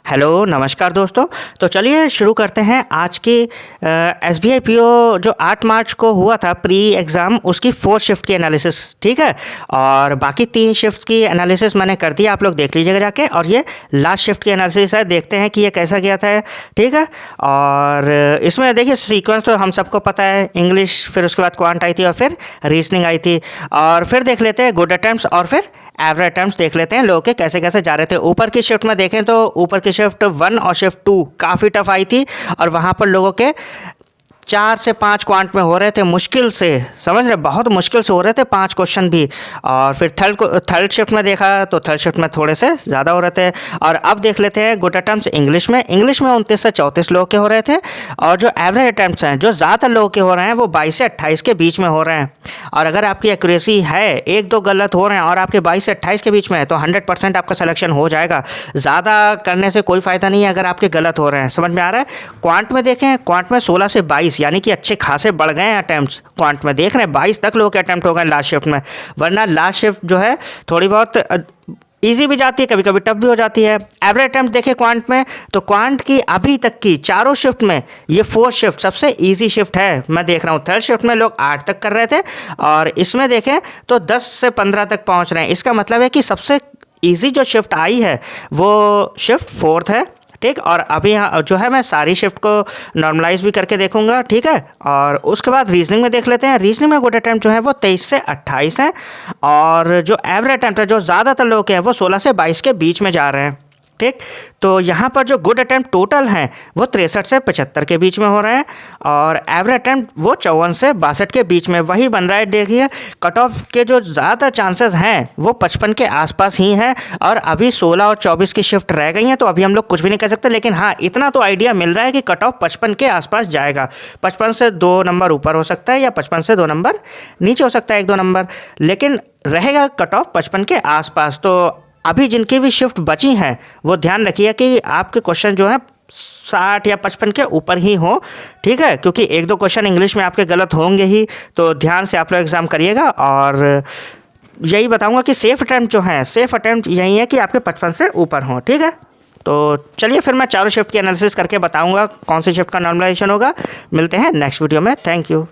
Hello, नमस्कार दोस्तों। तो चलिए शुरू करते हैं आज की एसबीआई पीओ जो 8 मार्च को हुआ था प्री एग्ज़ाम, उसकी 4 शिफ्ट की एनालिसिस, ठीक है। और बाकी 3 शिफ्ट की एनालिसिस मैंने कर दिया, आप लोग देख लीजिएगा जाके। और ये लास्ट शिफ्ट की एनालिसिस है, देखते हैं कि ये कैसा गया था, ठीक है। और इसमें देखिए सीक्वेंस तो हम सबको पता है, इंग्लिश, फिर उसके बाद क्वांट आई थी और फिर रीजनिंग आई थी। और फिर देख लेते हैं गुड अटेम्प्ट्स और फिर एवरेज अटेम्प्ट्स देख लेते हैं लोगों के कैसे कैसे जा रहे थे। ऊपर की शिफ्ट में देखें तो ऊपर की शिफ्ट 1 और शिफ्ट 2 काफ़ी टफ आई थी और वहाँ पर लोगों के 4 से 5 क्वांट में हो रहे थे, मुश्किल से, समझ रहे, बहुत मुश्किल से हो रहे थे 5 क्वेश्चन भी। और फिर थर्ड शिफ्ट में देखा तो थर्ड शिफ्ट में थोड़े से ज़्यादा हो रहे थे। और अब देख लेते हैं गुड अटेम्प्ट्स इंग्लिश में 29 से 34 लोगों के हो रहे थे। और जो एवरेज अटेम्प्ट्स हैं, जो ज़्यादातर लोगों के हो रहे हैं, वो 22 से 28 के बीच में हो रहे हैं। और अगर आपकी एक्यूरेसी है, 1-2 गलत हो रहे हैं और आपके 22 से 28 के बीच में है, तो 100% आपका सिलेक्शन हो जाएगा। ज़्यादा करने से कोई फ़ायदा नहीं है अगर आपके गलत हो रहे हैं, समझ में आ रहा है। क्वांट में देखें, क्वांट में 16 से 22 यानी कि अच्छे खासे बढ़ गए हैं अटैम्प्ट्स। क्वांट में देख रहे हैं 22 तक लोगों के अटैम्प्ट हो गए लास्ट शिफ्ट में। वरना लास्ट शिफ्ट जो है थोड़ी बहुत ईजी भी जाती है, कभी कभी टफ भी हो जाती है। एवरेज अटैम्प्ट देखें क्वांट में, तो क्वांट की अभी तक की चारों शिफ्ट में ये 4 शिफ्ट सबसे इजी शिफ्ट है। मैं देख रहा हूँ थर्ड शिफ्ट में लोग 8 तक कर रहे थे और इसमें देखें तो 10 से 15 तक पहुँच रहे हैं। इसका मतलब है कि सबसे ईजी जो शिफ्ट आई है वो शिफ्ट 4th है, ठीक। और अभी यहाँ जो है मैं सारी शिफ्ट को नॉर्मलाइज भी करके देखूंगा, ठीक है। और उसके बाद रीजनिंग में देख लेते हैं। रीजनिंग में गुड अटैम्प्ट जो है वो 23 से 28 है और जो एवरेज अटैम्प्ट है, जो ज़्यादातर लोग के हैं, वो 16 से 22 के बीच में जा रहे हैं, ठीक। तो यहाँ पर जो गुड अटैम्प्ट टोटल हैं वो 63 से 75 के बीच में हो रहे हैं और एवरेज अटैम्प्ट वो 54 से 62 के बीच में वही बन रहा है। देखिए कट ऑफ के जो ज़्यादा चांसेस हैं वो 55 के आसपास ही हैं। और अभी 16 और 24 की शिफ्ट रह गई हैं, तो अभी हम लोग कुछ भी नहीं कह सकते, लेकिन हाँ इतना तो आइडिया मिल रहा है कि कट ऑफ 55 के आसपास जाएगा। 55 से 2 नंबर ऊपर हो सकता है या 55 से 2 नंबर नीचे हो सकता है, 1-2 नंबर, लेकिन रहेगा कट ऑफ 55 के आसपास। तो अभी जिनकी भी शिफ्ट बची हैं वो ध्यान रखिए कि आपके क्वेश्चन जो है 60 या 55 के ऊपर ही हो, ठीक है। क्योंकि 1-2 क्वेश्चन इंग्लिश में आपके गलत होंगे ही, तो ध्यान से आप लोग एग्ज़ाम करिएगा। और यही बताऊंगा कि सेफ़ अटैम्प्ट जो है, सेफ़ अटैम्प्ट यही है कि आपके 55 से ऊपर हो, ठीक है। तो चलिए फिर मैं चारों शिफ्ट की एनालिसिस करके बताऊंगा कौन सी शिफ्ट का नॉर्मलाइजेशन होगा। मिलते हैं नेक्स्ट वीडियो में। Thank you.